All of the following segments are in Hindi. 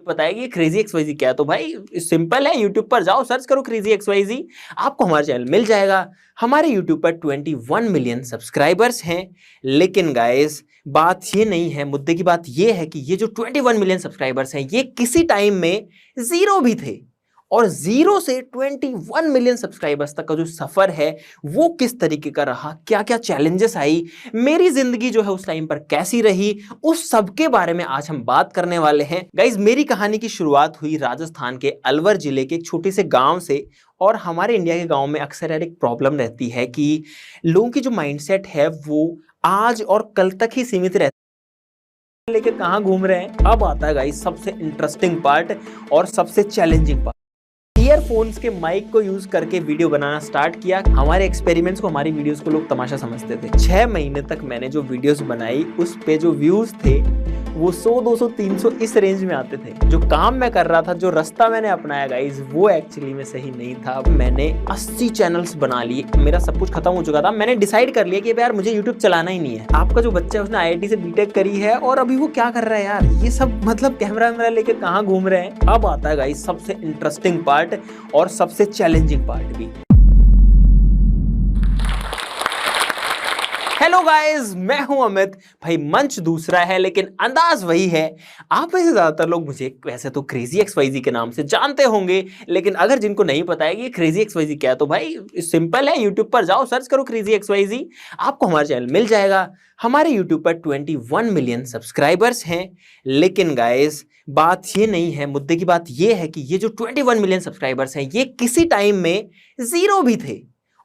बताया कि क्रेजी एक्सवाईजी क्या है। तो भाई सिंपल है, यूट्यूब पर जाओ, सर्च करो क्रेजी एक्सवाईजी, आपको हमारा चैनल मिल जाएगा। हमारे यूट्यूब पर 21 मिलियन सब्सक्राइबर्स हैं। लेकिन गाइस बात ये नहीं है, मुद्दे की बात ये है कि ये जो 21 मिलियन सब्सक्राइबर्स हैं ये किसी टाइम में जीरो भी थे, और जीरो से 21 मिलियन सब्सक्राइबर्स तक का जो सफर है वो किस तरीके का रहा, क्या क्या चैलेंजेस आई, मेरी जिंदगी जो है उस टाइम पर कैसी रही, उस सब के बारे में आज हम बात करने वाले हैं। गाइज मेरी कहानी की शुरुआत हुई राजस्थान के अलवर जिले के एक छोटे से गांव से। और हमारे इंडिया के गांव में अक्सर यार एक प्रॉब्लम रहती है कि लोगों की जो माइंडसेट है वो आज और कल तक ही सीमित रहती है, लेकर कहां घूम रहे हैं। अब आता है गाइस सबसे इंटरेस्टिंग पार्ट और सबसे चैलेंजिंग पार्ट। ईयरफोन्स के माइक को यूज करके वीडियो बनाना स्टार्ट किया। हमारे एक्सपेरिमेंट्स को, हमारी वीडियोस को लोग तमाशा समझते थे। 6 महीने तक मैंने जो वीडियोस बनाई उस पे जो व्यूज थे वो 100, 200, 300 इस रेंज में आते थे। जो काम मैं कर रहा था, जो रास्ता मैंने अपनाया गाइस, वो एक्चुअली में सही नहीं था। मैंने 80 चैनल्स बना लिए, मेरा सब कुछ खत्म हो चुका था। मैंने डिसाइड कर लिया कि यार मुझे यूट्यूब चलाना ही नहीं है। आपका जो बच्चा है उसने IIT से बीटेक करी है और अभी वो क्या कर रहा है यार, ये सब मतलब कैमरा वैमरा लेके कहाँ घूम रहे हैं। अब आता है गाइस सबसे इंटरेस्टिंग पार्ट और सबसे चैलेंजिंग पार्ट भी। हेलो गाइस, मैं हूं अमित। भाई मंच दूसरा है लेकिन अंदाज वही है। आप में से ज्यादातर लोग मुझे वैसे तो क्रेजी एक्सवाईजी के नाम से जानते होंगे, लेकिन अगर जिनको नहीं पता है कि क्रेजी एक्सवाईजी क्या है तो भाई सिंपल है, यूट्यूब पर जाओ, सर्च करो क्रेजी एक्सवाईजी, आपको हमारा चैनल मिल जाएगा। हमारे यूट्यूब पर 21 मिलियन सब्सक्राइबर्स हैं। लेकिन गाइस बात ये नहीं है, मुद्दे की बात ये है कि ये जो 21 मिलियन सब्सक्राइबर्स हैं ये किसी टाइम में जीरो भी थे,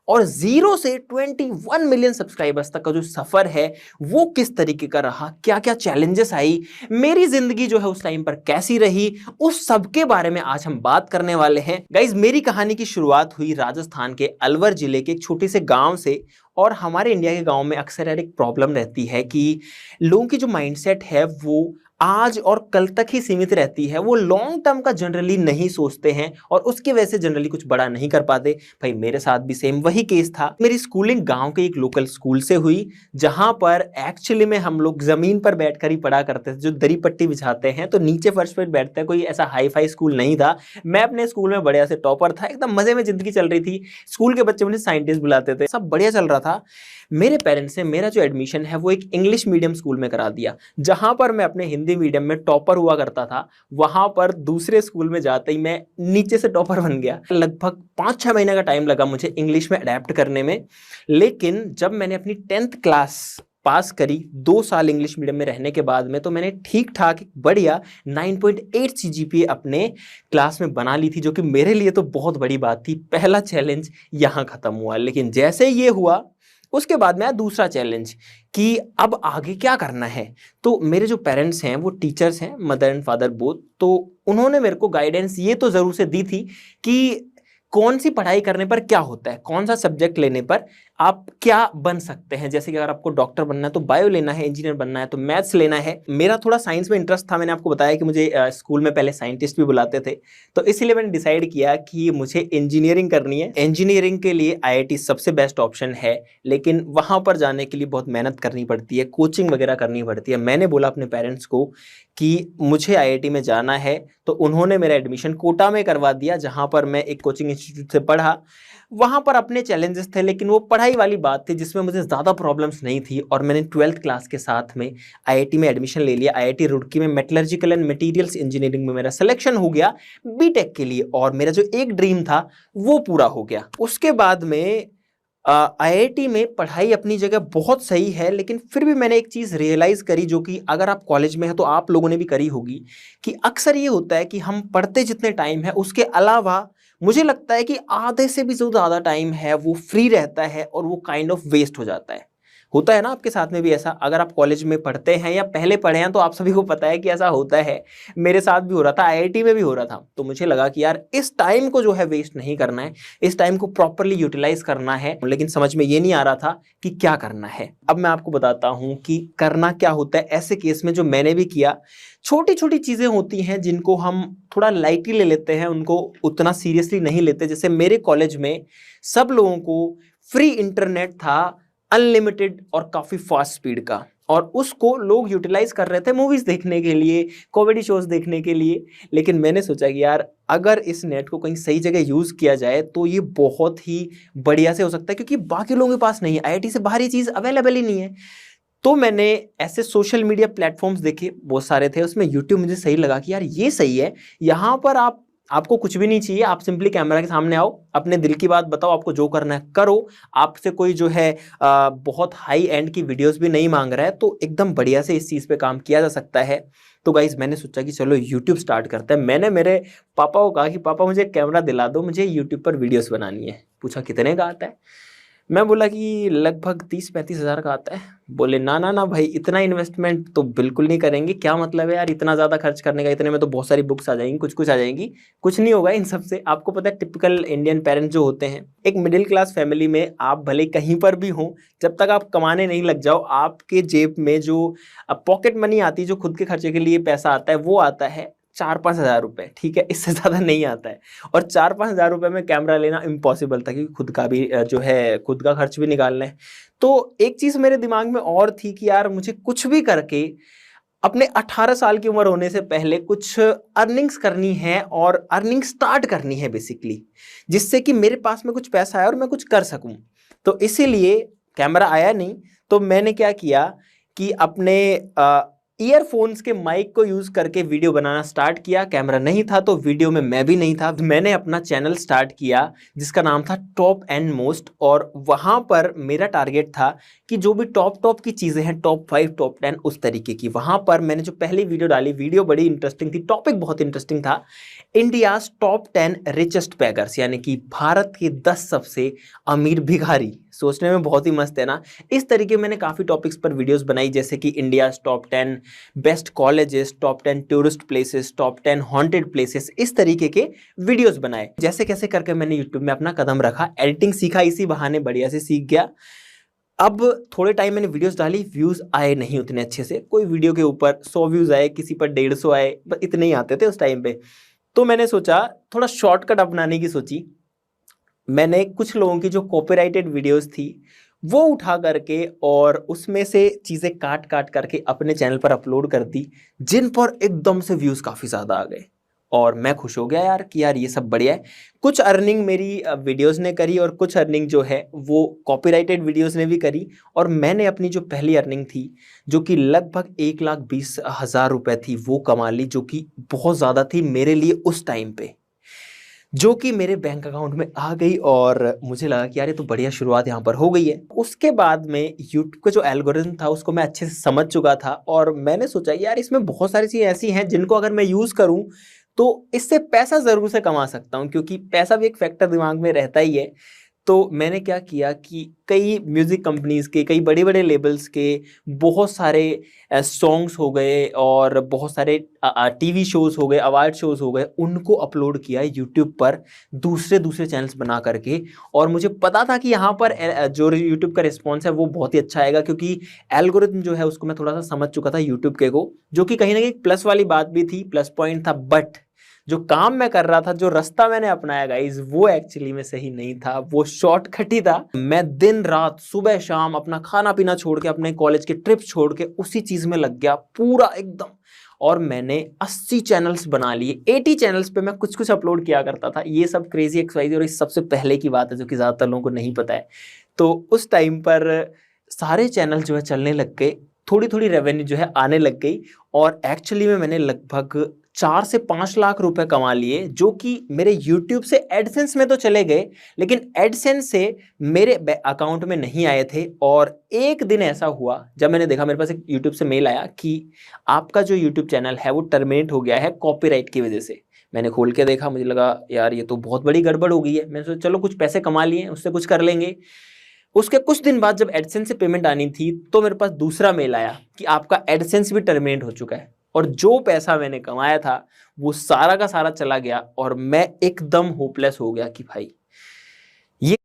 और जीरो से 21 मिलियन सब्सक्राइबर्स तक का जो सफर है वो किस तरीके का रहा, क्या क्या चैलेंजेस आई, मेरी जिंदगी जो है उस टाइम पर कैसी रही, उस सब के बारे में आज हम बात करने वाले हैं। गाइज मेरी कहानी की शुरुआत हुई राजस्थान के अलवर जिले के एक छोटे से गांव से। और हमारे इंडिया के गांव में अक्सर यार एक प्रॉब्लम रहती है कि लोगों की जो माइंडसेट है वो आज और कल तक ही सीमित रहती है। वो लॉन्ग टर्म का जनरली नहीं सोचते हैं और उसकी वजह से जनरली कुछ बड़ा नहीं कर पाते। भाई मेरे साथ भी सेम वही केस था। मेरी स्कूलिंग गांव के एक लोकल स्कूल से हुई, जहां पर एक्चुअली में हम लोग जमीन पर बैठकर ही पढ़ा करते थे। जो दरी पट्टी बिछाते हैं तो नीचे फर्श पर बैठते हैं, कोई ऐसा हाई फाई स्कूल नहीं था। मैं अपने स्कूल में बढ़िया से टॉपर था, एकदम मजे में जिंदगी चल रही थी। स्कूल के बच्चे मुझे साइंटिस्ट बुलाते थे, सब बढ़िया चल रहा था। मेरे पेरेंट्स ने मेरा जो एडमिशन है वो एक इंग्लिश मीडियम स्कूल में करा दिया। जहां पर मैं अपने हिंदी मीडियम में टॉपर हुआ करता था, वहां पर दूसरे स्कूल में जाते ही मैं नीचे से टॉपर बन गया। लगभग 5-6 महीने का टाइम लगा मुझे इंग्लिश में अडेप्ट करने में। लेकिन जब मैंने अपनी 10th क्लास पास करी 2 साल इंग्लिश मीडियम में रहने के बाद में, तो मैंने ठीक ठाक बढ़िया 9.8 CGPA अपने क्लास में बना ली थी, जो कि मेरे लिए तो बहुत बड़ी बात थी। पहला चैलेंज यहाँ खत्म हुआ। लेकिन जैसे ये हुआ उसके बाद में आया दूसरा चैलेंज कि अब आगे क्या करना है। तो मेरे जो पेरेंट्स हैं वो टीचर्स हैं, मदर एंड फादर बोथ। तो उन्होंने मेरे को गाइडेंस ये तो ज़रूर से दी थी कि कौन सी पढ़ाई करने पर क्या होता है, कौन सा सब्जेक्ट लेने पर आप क्या बन सकते हैं। जैसे कि अगर आपको डॉक्टर बनना है तो बायो लेना है, इंजीनियर बनना है तो मैथ्स लेना है। मेरा थोड़ा साइंस में इंटरेस्ट था, मैंने आपको बताया कि मुझे स्कूल में पहले साइंटिस्ट भी बुलाते थे। तो इसीलिए मैंने डिसाइड किया कि मुझे इंजीनियरिंग करनी है। इंजीनियरिंग के लिए IIT सबसे बेस्ट ऑप्शन है, लेकिन वहाँ पर जाने के लिए बहुत मेहनत करनी पड़ती है, कोचिंग वगैरह करनी पड़ती है। मैंने बोला अपने पेरेंट्स को कि मुझे IIT में जाना है, तो उन्होंने मेरा एडमिशन कोटा में करवा दिया, जहाँ पर मैं एक कोचिंग इंस्टीट्यूट से पढ़ा। वहाँ पर अपने चैलेंजेस थे, लेकिन वो पढ़ाई वाली बात थी जिसमें मुझे ज़्यादा प्रॉब्लम्स नहीं थी। और मैंने 12th क्लास के साथ में IIT में एडमिशन ले लिया। IIT रुड़की में मेटलर्जिकल एंड मटेरियल्स इंजीनियरिंग में मेरा सिलेक्शन हो गया बीटेक के लिए, और मेरा जो एक ड्रीम था वो पूरा हो गया। उसके बाद में IIT में पढ़ाई अपनी जगह बहुत सही है, लेकिन फिर भी मैंने एक चीज़ रियलाइज़ करी, जो कि अगर आप कॉलेज में हैं तो आप लोगों ने भी करी होगी, कि अक्सर ये होता है कि हम पढ़ते जितने टाइम है उसके अलावा मुझे लगता है कि आधे से भी जो ज़्यादा टाइम है वो फ्री रहता है और वो काइंड ऑफ वेस्ट हो जाता है। होता है ना आपके साथ में भी ऐसा? अगर आप कॉलेज में पढ़ते हैं या पहले पढ़े हैं तो आप सभी को पता है कि ऐसा होता है। मेरे साथ भी हो रहा था, IIT में भी हो रहा था। तो मुझे लगा कि यार इस टाइम को जो है वेस्ट नहीं करना है, इस टाइम को प्रॉपरली यूटिलाइज करना है। लेकिन समझ में ये नहीं आ रहा था कि क्या करना है। अब मैं आपको बताता हूँ कि करना क्या होता है ऐसे केस में, जो मैंने भी किया। छोटी छोटी चीज़ें होती हैं जिनको हम थोड़ा लाइटली ले लेते हैं, उनको उतना सीरियसली नहीं लेते। जैसे मेरे कॉलेज में सब लोगों को फ्री इंटरनेट था, अनलिमिटेड और काफ़ी फास्ट स्पीड का। और उसको लोग यूटिलाइज कर रहे थे मूवीज देखने के लिए, कॉमेडी शोज देखने के लिए। लेकिन मैंने सोचा कि यार अगर इस नेट को कहीं सही जगह यूज किया जाए तो ये बहुत ही बढ़िया से हो सकता है, क्योंकि बाकी लोगों के पास नहीं है, आईआईटी से बाहर ये चीज अवेलेबल ही नहीं है। तो मैंने ऐसे सोशल मीडिया प्लेटफॉर्म्स देखे, बहुत सारे थे, उसमें यूट्यूब मुझे सही लगा कि यार ये सही है, यहाँ पर आपको कुछ भी नहीं चाहिए, आप सिंपली कैमरा के सामने आओ, अपने दिल की बात बताओ, आपको जो करना है करो, आपसे कोई जो है बहुत हाई एंड की वीडियोस भी नहीं मांग रहा है, तो एकदम बढ़िया से इस चीज़ पे काम किया जा सकता है। तो गाइज मैंने सोचा कि चलो यूट्यूब स्टार्ट करते हैं। मैंने मेरे पापा को कहा कि पापा मुझे कैमरा दिला दो, मुझे यूट्यूब पर वीडियोस बनानी है। पूछा कितने का आता है? मैं बोला कि लगभग 30-35 हज़ार का आता है। बोले ना ना ना भाई, इतना इन्वेस्टमेंट तो बिल्कुल नहीं करेंगे, क्या मतलब है यार इतना ज़्यादा खर्च करने का, इतने में तो बहुत सारी बुक्स आ जाएंगी, कुछ कुछ आ जाएंगी, कुछ नहीं होगा इन सब से। आपको पता है टिपिकल इंडियन पेरेंट्स जो होते हैं, एक मिडिल क्लास फैमिली में आप भले कहीं पर भी हों, जब तक आप कमाने नहीं लग जाओ, आपके जेब में जो पॉकेट मनी आती है, जो खुद के खर्चे के लिए पैसा आता है, वो आता है 4-5 हज़ार रुपये, ठीक है, इससे ज़्यादा नहीं आता है। और 4-5 हज़ार रुपये में कैमरा लेना इम्पॉसिबल था, क्योंकि खुद का भी जो है खुद का खर्च भी निकालना है। तो एक चीज़ मेरे दिमाग में और थी कि यार मुझे कुछ भी करके अपने 18 साल की उम्र होने से पहले कुछ अर्निंग्स करनी है, और अर्निंग स्टार्ट करनी है बेसिकली, जिससे कि मेरे पास में कुछ पैसा आए और मैं कुछ कर सकूं। तो इसीलिए कैमरा आया नहीं, तो मैंने क्या किया कि अपने ईयरफोन्स के माइक को यूज करके वीडियो बनाना स्टार्ट किया। कैमरा नहीं था तो वीडियो में मैं भी नहीं था। मैंने अपना चैनल स्टार्ट किया जिसका नाम था टॉप एंड मोस्ट, और वहां पर मेरा टारगेट था कि जो भी टॉप की चीजें हैं, टॉप 5 टॉप 10 उस तरीके की। वहां पर मैंने जो पहली वीडियो डाली, वीडियो बड़ी इंटरेस्टिंग थी, टॉपिक बहुत इंटरेस्टिंग था, इंडियाज टॉप 10 रिचेस्ट बेगर्स, यानी कि भारत के 10 सबसे अमीर भिखारी। सोचने में बहुत ही मस्त है ना। इस तरीके मैंने काफी टॉपिक्स पर वीडियोस बनाई, जैसे कि India's top 10 best colleges, top 10 tourist places, top 10 haunted places, इस तरीके के वीडियोस बनाए। जैसे कैसे करके मैंने यूट्यूब में अपना कदम रखा, एडिटिंग सीखा, इसी बहाने बढ़िया से सीख गया। अब थोड़े टाइम मैंने वीडियोस डाली, व्यूज आए नहीं उतने अच्छे से, कोई वीडियो के ऊपर 100 व्यूज आए, किसी पर 150 आए, बस इतने ही आते थे उस टाइम पे। तो मैंने सोचा थोड़ा शॉर्टकट अपनाने की सोची। मैंने कुछ लोगों की जो कॉपीराइटेड वीडियोस थी वो उठा करके और उसमें से चीज़ें काट काट करके अपने चैनल पर अपलोड कर दी, जिन पर एकदम से व्यूज़ काफ़ी ज़्यादा आ गए। और मैं खुश हो गया यार कि यार ये सब बढ़िया है। कुछ अर्निंग मेरी वीडियोस ने करी, और कुछ अर्निंग जो है वो कॉपीराइटेड वीडियोस ने भी करी। और मैंने अपनी जो पहली अर्निंग थी, जो कि लगभग 1,20,000 रुपये थी, वो कमा ली, जो कि बहुत ज़्यादा थी मेरे लिए उस टाइम पे, जो कि मेरे बैंक अकाउंट में आ गई। और मुझे लगा कि यार ये तो बढ़िया शुरुआत यहाँ पर हो गई है। उसके बाद में यूट्यूब का जो एल्गोरिथम था उसको मैं अच्छे से समझ चुका था, और मैंने सोचा यार इसमें बहुत सारी चीज़ें ऐसी हैं जिनको अगर मैं यूज़ करूँ तो इससे पैसा ज़रूर से कमा सकता हूँ, क्योंकि पैसा भी एक फैक्टर दिमाग में रहता ही है। तो मैंने क्या किया कि कई म्यूज़िक कंपनीज़ के, कई बड़े बड़े लेबल्स के बहुत सारे सॉन्ग्स हो गए, और बहुत सारे टीवी शोज़ हो गए, अवार्ड शोज़ हो गए, उनको अपलोड किया यूट्यूब पर दूसरे दूसरे चैनल्स बना करके। और मुझे पता था कि यहाँ पर जो यूट्यूब का रिस्पॉन्स है वो बहुत ही अच्छा आएगा, क्योंकि एल्गोरिथम जो है उसको मैं थोड़ा सा समझ चुका था यूट्यूब के को, जो कि कहीं ना कहीं प्लस वाली बात भी थी, प्लस पॉइंट था। बट जो काम मैं कर रहा था, जो रास्ता मैंने अपनाया गाइस, वो एक्चुअली में सही नहीं था, वो शॉर्टकट ही था। मैं दिन रात सुबह शाम अपना खाना पीना छोड़ के, अपने कॉलेज के ट्रिप छोड़ के उसी चीज में लग गया पूरा एकदम। और मैंने 80 चैनल्स बना लिए। 80 चैनल्स पे मैं कुछ कुछ अपलोड किया करता था। ये सब क्रेजी एक्सवाइजी, और इस सबसे पहले की बात है जो कि ज्यादातर लोगों को नहीं पता है। तो उस टाइम पर सारे चैनल जो है चलने लग गए, थोड़ी थोड़ी रेवेन्यू जो है आने लग गई, और एक्चुअली में मैंने लगभग 4 से 5 लाख रुपए कमा लिए, जो कि मेरे YouTube से एडसेंस में तो चले गए, लेकिन एडसेंस से मेरे अकाउंट में नहीं आए थे। और एक दिन ऐसा हुआ जब मैंने देखा, मेरे पास एक YouTube से मेल आया कि आपका जो YouTube चैनल है वो टर्मिनेट हो गया है कॉपीराइट की वजह से। मैंने खोल के देखा, मुझे लगा यार ये तो बहुत बड़ी गड़बड़ हो गई है। मैंने सोचा चलो कुछ पैसे कमा लिए, उससे कुछ कर लेंगे। उसके कुछ दिन बाद जब एडसेंस से पेमेंट आनी थी, तो मेरे पास दूसरा मेल आया कि आपका एडसेंस भी टर्मिनेट हो चुका है। और जो पैसा मैंने कमाया था वो सारा का सारा चला गया, और मैं एकदम होपलेस हो गया कि भाई ये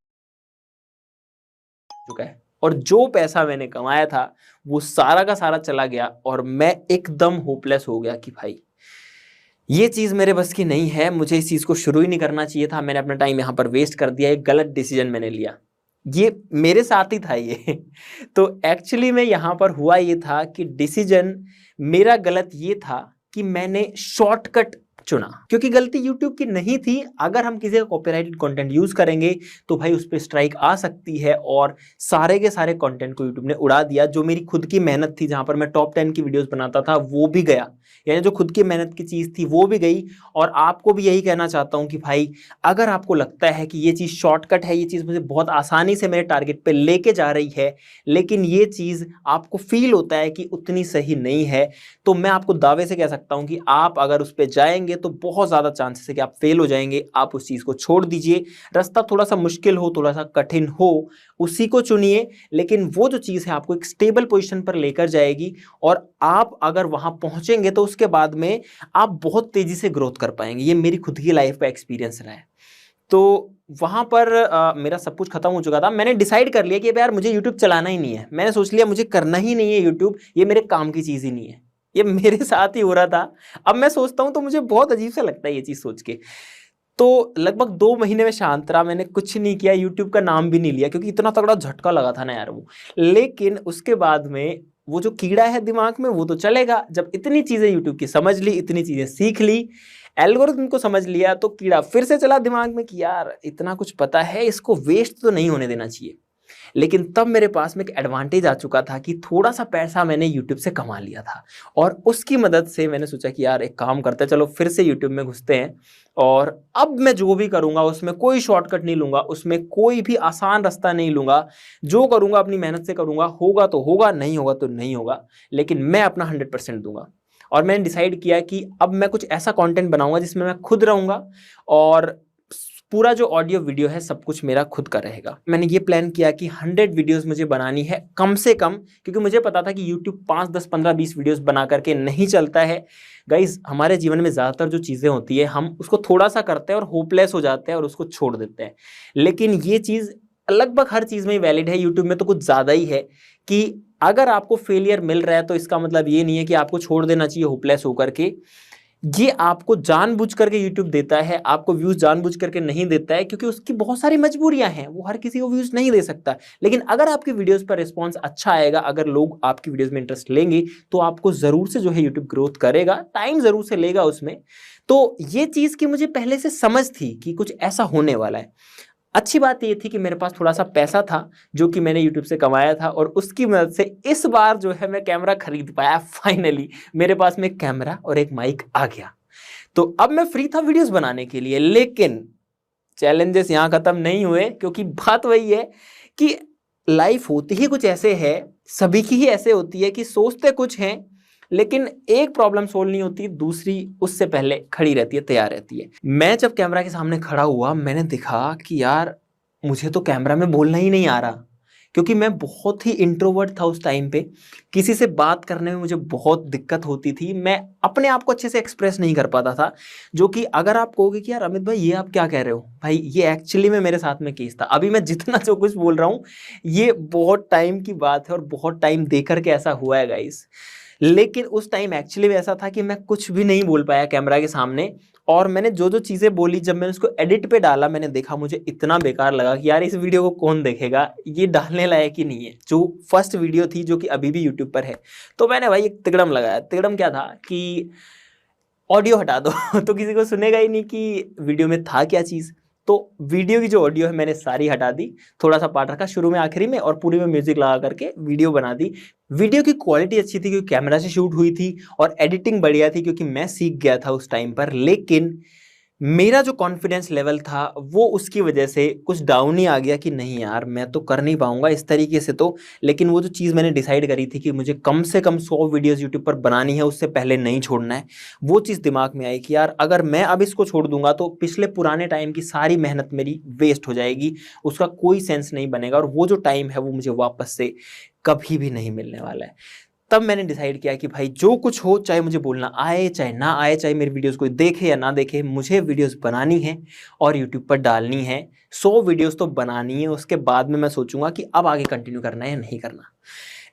चुका है। और जो पैसा मैंने कमाया था वो सारा का सारा चला गया, और मैं एकदम होपलेस हो गया कि भाई ये चीज मेरे बस की नहीं है, मुझे इस चीज को शुरू ही नहीं करना चाहिए था, मैंने अपना टाइम यहाँ पर वेस्ट कर दिया, एक गलत डिसीजन मैंने लिया। ये मेरे साथ ही था ये। तो एक्चुअली में यहाँ पर हुआ ये था कि डिसीजन मेरा गलत ये था कि मैंने शॉर्टकट चुना, क्योंकि गलती YouTube की नहीं थी। अगर हम किसी का कॉपीराइटेड कंटेंट यूज करेंगे तो भाई उस पर स्ट्राइक आ सकती है, और सारे के सारे कंटेंट को YouTube ने उड़ा दिया। जो मेरी खुद की मेहनत थी, जहां पर मैं टॉप 10 की वीडियोस बनाता था, वो भी गया। यानी जो खुद की मेहनत की चीज थी वो भी गई। और आपको भी यही कहना चाहता हूं कि भाई अगर आपको लगता है कि ये चीज शॉर्टकट है, ये चीज मुझे बहुत आसानी से मेरे टारगेट पे लेके जा रही है, लेकिन ये चीज आपको फील होता है कि उतनी सही नहीं है, तो मैं आपको दावे से कह सकता हूं कि आप अगर उस पर जाएंगे तो बहुत ज्यादा चांसेस है कि आप फेल हो जाएंगे। आप उस चीज को छोड़ दीजिए। रास्ता थोड़ा सा मुश्किल हो, थोड़ा सा कठिन हो, उसी को चुनिए, लेकिन वो जो चीज है आपको एक स्टेबल पोजीशन पर लेकर जाएगी। और आप अगर वहां पहुंचेंगे तो उसके बाद में आप बहुत तेजी से ग्रोथ कर पाएंगे। ये मेरी खुद की लाइफ का एक्सपीरियंस रहा है। तो वहां पर मेरा सब कुछ खत्म हो चुका था। मैंने डिसाइड कर लिया कि यार मुझे यूट्यूब चलाना ही नहीं है। मैंने सोच लिया मुझे करना ही नहीं है यूट्यूब, ये मेरे काम की चीज ही नहीं है। ये मेरे साथ ही हो रहा था। अब मैं सोचता हूं तो मुझे बहुत अजीब सा लगता है ये चीज सोच के। तो लगभग 2 महीने में शांत रहा, मैंने कुछ नहीं किया, यूट्यूब का नाम भी नहीं लिया, क्योंकि इतना तगड़ा झटका लगा था ना यार वो। लेकिन उसके बाद में वो जो कीड़ा है दिमाग में वो तो चलेगा। जब इतनी चीजें यूट्यूब की समझ ली, इतनी चीजें सीख ली, एल्गोरिथम को समझ लिया, तो कीड़ा फिर से चला दिमाग में कि यार इतना कुछ पता है, इसको वेस्ट तो नहीं होने देना चाहिए। लेकिन तब मेरे पास में एक एडवांटेज आ चुका था कि थोड़ा सा पैसा मैंने यूट्यूब से कमा लिया था, और उसकी मदद से मैंने सोचा कि यार एक काम करते हैं, चलो फिर से यूट्यूब में घुसते हैं। और अब मैं जो भी करूंगा उसमें कोई शॉर्टकट नहीं लूंगा, उसमें कोई भी आसान रास्ता नहीं लूंगा। जो करूंगा अपनी मेहनत से करूंगा, होगा तो होगा, नहीं होगा तो नहीं होगा, लेकिन मैं अपना 100% दूंगा। और मैंने डिसाइड किया कि अब मैं कुछ ऐसा कंटेंट बनाऊंगा जिसमें मैं खुद रहूंगा, और पूरा जो ऑडियो वीडियो है सब कुछ मेरा खुद का रहेगा। मैंने ये प्लान किया कि 100 वीडियोस मुझे बनानी है कम से कम, क्योंकि मुझे पता था कि YouTube 5, 10, 15, 20 वीडियोस बना करके नहीं चलता है। गाइज, हमारे जीवन में ज़्यादातर जो चीज़ें होती है हम उसको थोड़ा सा करते हैं और होपलेस हो जाते हैं और उसको छोड़ देते हैं। लेकिन ये चीज़ लगभग हर चीज़ में ही वैलिड है, यूट्यूब में तो कुछ ज़्यादा ही है। कि अगर आपको फेलियर मिल रहा है तो इसका मतलब ये नहीं है कि आपको छोड़ देना चाहिए होपलेस होकर के। ये आपको जानबूझ करके YouTube देता है, आपको व्यूज जानबूझ करके नहीं देता है, क्योंकि उसकी बहुत सारी मजबूरियां हैं, वो हर किसी को व्यूज नहीं दे सकता। लेकिन अगर आपकी वीडियोस पर रिस्पांस अच्छा आएगा, अगर लोग आपकी वीडियोस में इंटरेस्ट लेंगे, तो आपको जरूर से जो है YouTube ग्रोथ करेगा, टाइम जरूर से लेगा उसमें। तो ये चीज की मुझे पहले से समझ थी कि कुछ ऐसा होने वाला है। अच्छी बात ये थी कि मेरे पास थोड़ा सा पैसा था जो कि मैंने YouTube से कमाया था, और उसकी मदद से इस बार जो है मैं कैमरा खरीद पाया। फाइनली मेरे पास में एक कैमरा और एक माइक आ गया, तो अब मैं फ्री था वीडियोस बनाने के लिए। लेकिन चैलेंजेस यहाँ खत्म नहीं हुए, क्योंकि बात वही है कि लाइफ होती ही कुछ ऐसे है, सभी की ही ऐसे होती है कि सोचते कुछ हैं, लेकिन एक प्रॉब्लम सोल्व नहीं होती, दूसरी उससे पहले खड़ी रहती है, तैयार रहती है। मैं जब कैमरा के सामने खड़ा हुआ, मैंने देखा कि यार मुझे तो कैमरा में बोलना ही नहीं आ रहा, क्योंकि मैं बहुत ही इंट्रोवर्ट था उस टाइम पे। किसी से बात करने में मुझे बहुत दिक्कत होती थी, मैं अपने आप को अच्छे से एक्सप्रेस नहीं कर पाता था। जो कि अगर आप कहोगे कि यार अमित भाई ये आप क्या कह रहे हो, भाई ये एक्चुअली में मेरे साथ में केस था। अभी मैं जितना जो कुछ बोल रहा हूँ ये बहुत टाइम की बात है और बहुत टाइम दे करके ऐसा हुआ है गाइस। लेकिन उस टाइम एक्चुअली में ऐसा था कि मैं कुछ भी नहीं बोल पाया कैमरा के सामने। और मैंने जो जो चीज़ें बोली, जब मैंने उसको एडिट पे डाला, मैंने देखा मुझे इतना बेकार लगा कि यार इस वीडियो को कौन देखेगा, ये डालने लायक ही नहीं है। जो फर्स्ट वीडियो थी जो कि अभी भी यूट्यूब पर है, तो मैंने भाई एक तिकड़म लगाया। तिकड़म क्या था कि ऑडियो हटा दो तो किसी को सुनेगा ही नहीं कि वीडियो में था क्या चीज़। तो वीडियो की जो ऑडियो है मैंने सारी हटा दी, थोड़ा सा पार्ट रखा शुरू में आखिरी में, और पूरी में म्यूजिक लगा करके वीडियो बना दी। वीडियो की क्वालिटी अच्छी थी क्योंकि कैमरा से शूट हुई थी, और एडिटिंग बढ़िया थी क्योंकि मैं सीख गया था उस टाइम पर। लेकिन मेरा जो कॉन्फिडेंस लेवल था वो उसकी वजह से कुछ डाउन ही आ गया कि नहीं यार मैं तो कर नहीं पाऊंगा इस तरीके से तो। लेकिन वो जो चीज़ मैंने डिसाइड करी थी कि मुझे कम से कम 100 वीडियोस यूट्यूब पर बनानी है, उससे पहले नहीं छोड़ना है, वो चीज़ दिमाग में आई कि यार अगर मैं अब इसको छोड़ दूंगा तो पिछले पुराने टाइम की सारी मेहनत मेरी वेस्ट हो जाएगी, उसका कोई सेंस नहीं बनेगा, और वो जो टाइम है वो मुझे वापस से कभी भी नहीं मिलने वाला है। तब मैंने डिसाइड किया कि भाई जो कुछ हो, चाहे मुझे बोलना आए चाहे ना आए, चाहे मेरी वीडियोस कोई देखे या ना देखे, मुझे वीडियोस बनानी है और यूट्यूब पर डालनी है। 100 वीडियोस तो बनानी है, उसके बाद में मैं सोचूंगा कि अब आगे कंटिन्यू करना है या नहीं करना।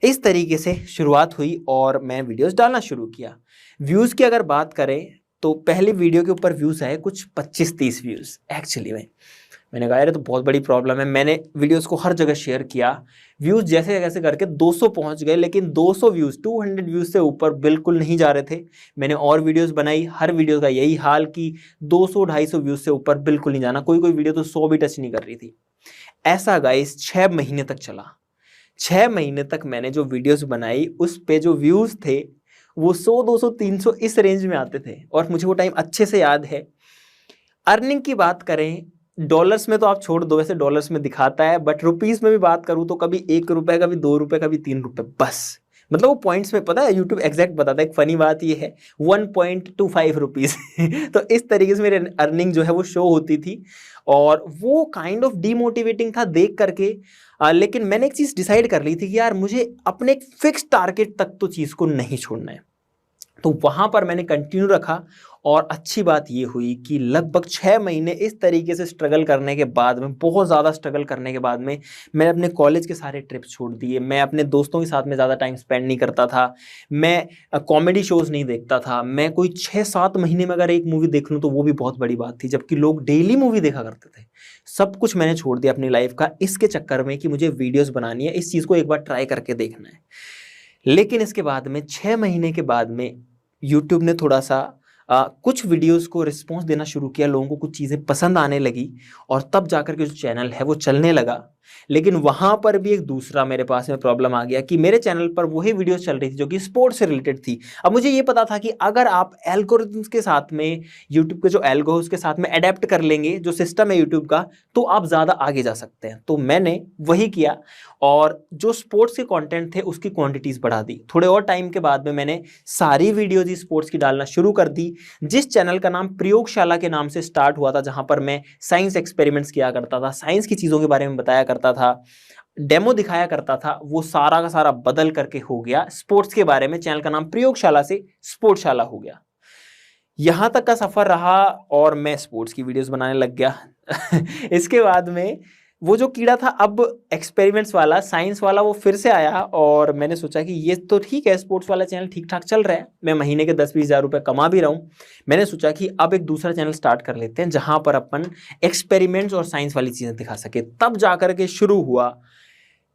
इस तरीके से शुरुआत हुई और मैं वीडियोस डालना शुरू किया। व्यूज़ की अगर बात करें तो पहली वीडियो के ऊपर व्यूज़ आए कुछ 25-30 व्यूज़ एक्चुअली में। मैंने कहा यार ये तो बहुत बड़ी प्रॉब्लम है। मैंने वीडियोस को हर जगह शेयर किया, व्यूज़ जैसे कैसे करके 200 पहुंच गए, लेकिन 200 व्यूज़ 200 व्यूज़ से ऊपर बिल्कुल नहीं जा रहे थे। मैंने और वीडियोस बनाई, हर वीडियो का यही हाल कि 200-250 व्यूज़ से ऊपर बिल्कुल नहीं जाना, कोई कोई वीडियो तो 100 भी टच नहीं कर रही थी। ऐसा गाइस 6 महीने तक चला। 6 महीने तक मैंने जो वीडियोस बनाई उस पे जो व्यूज़ थे वो 100, 200, 300 इस रेंज में आते थे, और मुझे वो टाइम अच्छे से याद है। अर्निंग की बात करें डॉलर्स में तो आप छोड़ दो, वैसे डॉलर्स में दिखाता है, बट रुपीस में भी बात करूं तो कभी 1 रुपए, कभी 2 रुपए, कभी 3 रुपए, बस। मतलब वो पॉइंट्स में पता है, यूट्यूब एग्जैक्ट बताता है। एक फनी बात ये है 1.25 रुपीज तो इस तरीके से मेरी अर्निंग जो है वो शो होती थी, और वो काइंड ऑफ डीमोटिवेटिंग था देख करके। लेकिन मैंने एक चीज़ डिसाइड कर ली थी कि यार मुझे अपने एक फिक्स टारगेट तक तो चीज़ को नहीं छोड़ना है, तो वहाँ पर मैंने कंटिन्यू रखा। और अच्छी बात ये हुई कि लगभग 6 महीने इस तरीके से स्ट्रगल करने के बाद में, बहुत ज़्यादा स्ट्रगल करने के बाद में, मैंने अपने कॉलेज के सारे ट्रिप छोड़ दिए। मैं अपने दोस्तों के साथ में ज़्यादा टाइम स्पेंड नहीं करता था, मैं कॉमेडी शोज़ नहीं देखता था, मैं कोई 6-7 महीने में अगर एक मूवी देख लूँ तो वो भी बहुत बड़ी बात थी, जबकि लोग डेली मूवी देखा करते थे। सब कुछ मैंने छोड़ दिया अपनी लाइफ का इसके चक्कर में कि मुझे वीडियोज़ बनानी है, इस चीज़ को एक बार ट्राई करके देखना है। लेकिन इसके बाद में 6 महीने के बाद में यूट्यूब ने थोड़ा सा कुछ वीडियोस को रिस्पॉन्स देना शुरू किया, लोगों को कुछ चीज़ें पसंद आने लगी, और तब जाकर के जो चैनल है वो चलने लगा। लेकिन वहाँ पर भी एक दूसरा मेरे पास में प्रॉब्लम आ गया कि मेरे चैनल पर वही वीडियोस चल रही थी जो कि स्पोर्ट्स से रिलेटेड थी। अब मुझे ये पता था कि अगर आप एल्गोरिथम्स के साथ में, यूट्यूब के जो एल्गो उसके साथ में अडेप्ट कर लेंगे जो सिस्टम है यूट्यूब का, तो आप ज़्यादा आगे जा सकते हैं। तो मैंने वही किया, और जो स्पोर्ट्स के कंटेंट थे उसकी क्वांटिटीज़ बढ़ा दी। थोड़े और टाइम के बाद में मैंने सारी वीडियोज ही स्पोर्ट्स की डालना शुरू कर दी। जिस चैनल का नाम प्रयोगशाला के नाम से स्टार्ट हुआ था, जहां पर मैं साइंस एक्सपेरिमेंट्स किया करता था, साइंस की चीज़ों के बारे में बताया करता था, डेमो दिखाया करता था, वो सारा का सारा बदल करके हो गया स्पोर्ट्स के बारे में। चैनल का नाम प्रयोगशाला से स्पोर्ट्सशाला हो गया। यहां तक का सफर रहा और मैं स्पोर्ट्स की वीडियोस बनाने लग गया इसके बाद में वो जो कीड़ा था, अब एक्सपेरिमेंट्स वाला, साइंस वाला, वो फिर से आया, और मैंने सोचा कि ये तो ठीक है, स्पोर्ट्स वाला चैनल ठीक ठाक चल रहा है, मैं महीने के 10-20 हज़ार रुपये कमा भी रहा हूँ। मैंने सोचा कि अब एक दूसरा चैनल स्टार्ट कर लेते हैं जहां पर अपन एक्सपेरिमेंट्स और साइंस वाली चीज़ें दिखा सके। तब जाकर के शुरू हुआ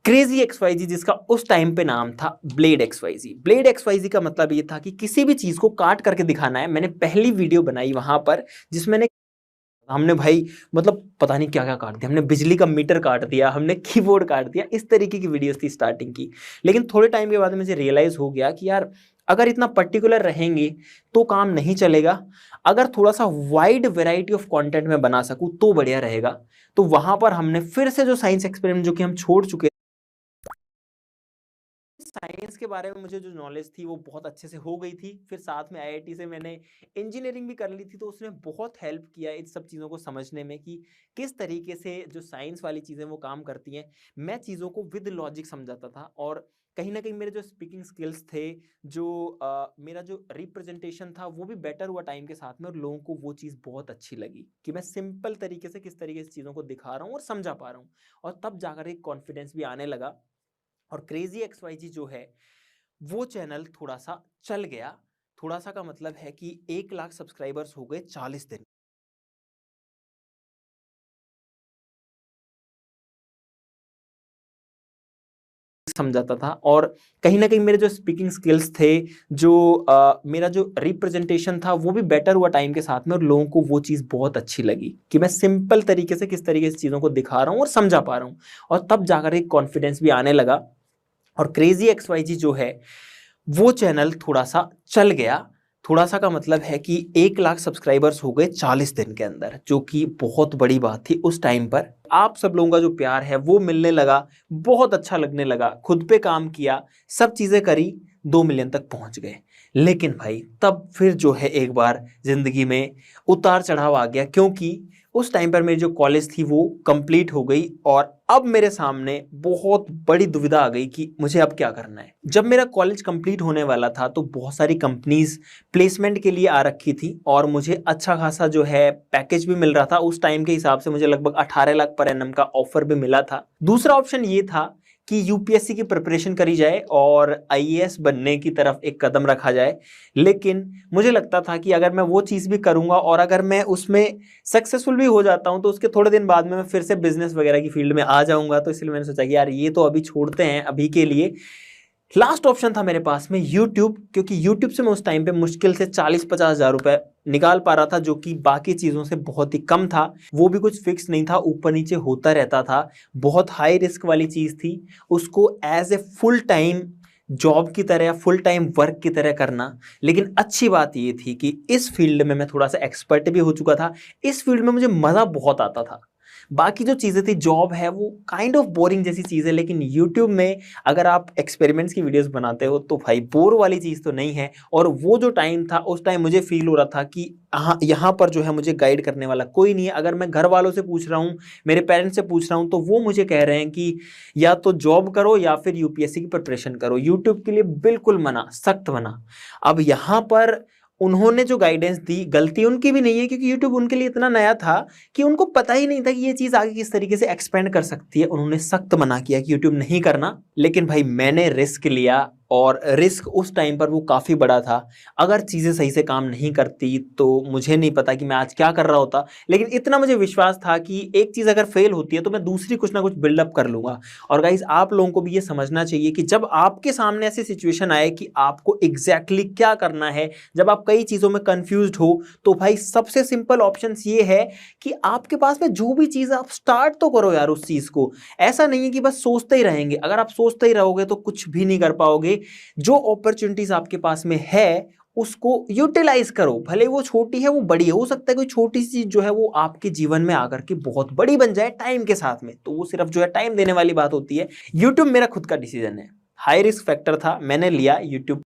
क्रेजी XYZ, जिसका उस टाइम पे नाम था ब्लेड XYZ। ब्लेड XYZ का मतलब ये था कि किसी भी चीज़ को काट करके दिखाना है। मैंने पहली वीडियो बनाई वहां पर जिसमें हमने भाई मतलब पता नहीं क्या क्या काट दिया, हमने बिजली का मीटर काट दिया, हमने कीबोर्ड काट दिया, इस तरीके की वीडियोस थी स्टार्टिंग की। लेकिन थोड़े टाइम के बाद मुझे रियलाइज हो गया कि यार अगर इतना पर्टिकुलर रहेंगे तो काम नहीं चलेगा, अगर थोड़ा सा वाइड वैरायटी ऑफ कंटेंट में बना सकूं तो बढ़िया रहेगा। तो वहां पर हमने फिर से जो साइंस एक्सपेरिमेंट जो कि हम छोड़ चुके, साइंस के बारे में मुझे जो नॉलेज थी वो बहुत अच्छे से हो गई थी। फिर साथ में IIT से मैंने इंजीनियरिंग भी कर ली थी, तो उसने बहुत हेल्प किया इन सब चीज़ों को समझने में कि किस तरीके से जो साइंस वाली चीज़ें वो काम करती हैं। मैं चीज़ों को विद लॉजिक समझाता था, और कहीं ना कहीं मेरे जो स्पीकिंग स्किल्स थे, जो मेरा जो रिप्रेजेंटेशन था, वो भी बेटर हुआ टाइम के साथ में, और लोगों को वो चीज़ बहुत अच्छी लगी कि मैं सिंपल तरीके से किस तरीके से चीज़ों को दिखा रहा हूँ और समझा पा रहा हूँ। और तब जाकर एक कॉन्फिडेंस भी आने लगा, और क्रेजी XYZ जो है वो चैनल थोड़ा सा चल गया। थोड़ा सा का मतलब है कि 1 लाख सब्सक्राइबर्स हो गए 40 दिन समझाता था, और कहीं ना कहीं मेरे जो स्पीकिंग स्किल्स थे, जो मेरा जो रिप्रेजेंटेशन था, वो भी बेटर हुआ टाइम के साथ में, और लोगों को वो चीज़ बहुत अच्छी लगी कि मैं सिंपल तरीके से किस तरीके से चीज़ों को दिखा रहा हूँ और समझा पा रहा हूँ। और तब जाकर एक कॉन्फिडेंस भी आने लगा, और क्रेजी XYZ जो है वो चैनल थोड़ा सा चल गया। थोड़ा सा का मतलब है कि 1 लाख सब्सक्राइबर्स हो गए 40 दिन के अंदर, जो कि बहुत बड़ी बात थी उस टाइम पर। आप सब लोगों का जो प्यार है वो मिलने लगा, बहुत अच्छा लगने लगा, खुद पे काम किया, सब चीज़ें करी, 2 मिलियन तक पहुंच गए। लेकिन भाई तब फिर जो है एक बार ज़िंदगी में उतार चढ़ाव आ गया, क्योंकि उस टाइम पर मेरी जो कॉलेज थी वो कंप्लीट हो गई, और अब मेरे सामने बहुत बड़ी दुविधा आ गई कि मुझे अब क्या करना है। जब मेरा कॉलेज कंप्लीट होने वाला था तो बहुत सारी कंपनीज प्लेसमेंट के लिए आ रखी थी, और मुझे अच्छा खासा जो है पैकेज भी मिल रहा था। उस टाइम के हिसाब से मुझे लगभग 18 लाख पर एनम का ऑफर भी मिला था। दूसरा ऑप्शन ये था कि यूपीएससी की प्रिपरेशन करी जाए और आईएएस बनने की तरफ एक कदम रखा जाए, लेकिन मुझे लगता था कि अगर मैं वो चीज़ भी करूँगा और अगर मैं उसमें सक्सेसफुल भी हो जाता हूँ तो उसके थोड़े दिन बाद में मैं फिर से बिजनेस वगैरह की फील्ड में आ जाऊँगा। तो इसलिए मैंने सोचा कि यार ये तो अभी छोड़ते हैं अभी के लिए। लास्ट ऑप्शन था मेरे पास में यूट्यूब, क्योंकि यूट्यूब से मैं उस टाइम पे मुश्किल से 40-50 हज़ार रुपए निकाल पा रहा था, जो कि बाकी चीज़ों से बहुत ही कम था। वो भी कुछ फिक्स नहीं था, ऊपर नीचे होता रहता था, बहुत हाई रिस्क वाली चीज़ थी। उसको as a full time job की तरह या फुल टाइम वर्क की तरह करना। लेकिन अच्छी बात ये थी कि इस फील्ड में मैं थोड़ा सा एक्सपर्ट भी हो चुका था, इस फील्ड में मुझे मज़ा बहुत आता था। बाकी जो चीज़ें थी, जॉब है वो काइंड ऑफ बोरिंग जैसी चीज़ है, लेकिन यूट्यूब में अगर आप एक्सपेरिमेंट्स की वीडियोस बनाते हो तो भाई बोर वाली चीज़ तो नहीं है। और वो जो टाइम था, उस टाइम मुझे फील हो रहा था कि हाँ, यहाँ पर जो है मुझे गाइड करने वाला कोई नहीं है। अगर मैं घर वालों से पूछ रहा हूँ, मेरे पेरेंट्स से पूछ रहा हूँ, तो वो मुझे कह रहे हैं कि या तो जॉब करो या फिर यूपीएससी की प्रिपरेशन करो। यूट्यूब के लिए बिल्कुल मना, सख्त मना। अब यहाँ पर उन्होंने जो गाइडेंस दी, गलती उनकी भी नहीं है, क्योंकि यूट्यूब उनके लिए इतना नया था कि उनको पता ही नहीं था कि ये चीज़ आगे किस तरीके से एक्सपेंड कर सकती है। उन्होंने सख्त मना किया कि यूट्यूब नहीं करना। लेकिन भाई मैंने रिस्क लिया, और रिस्क उस टाइम पर वो काफ़ी बड़ा था। अगर चीज़ें सही से काम नहीं करती तो मुझे नहीं पता कि मैं आज क्या कर रहा होता। लेकिन इतना मुझे विश्वास था कि एक चीज़ अगर फेल होती है तो मैं दूसरी कुछ ना कुछ बिल्डअप कर लूँगा। और गाइस, आप लोगों को भी ये समझना चाहिए कि जब आपके सामने ऐसी सिचुएशन आए कि आपको एग्जैक्टली क्या करना है, जब आप कई चीज़ों में कंफ्यूज्ड हो, तो भाई सबसे सिंपल ऑप्शन ये है कि आपके पास में जो भी चीज़, आप स्टार्ट तो करो यार उस चीज़ को। ऐसा नहीं है कि बस सोचते ही रहेंगे। अगर आप सोचते ही रहोगे तो कुछ भी नहीं कर पाओगे। जो अपॉर्चुनिटीज आपके पास में है उसको यूटिलाइज करो, भले वो छोटी है वो बड़ी है। हो सकता है कोई छोटी सी चीज जो है वो आपके जीवन में आकर के बहुत बड़ी बन जाए टाइम के साथ में, तो वो सिर्फ जो है टाइम देने वाली बात होती है। यूट्यूब मेरा खुद का डिसीजन है, हाई रिस्क फैक्टर था, मैंने लिया यूट्यूब।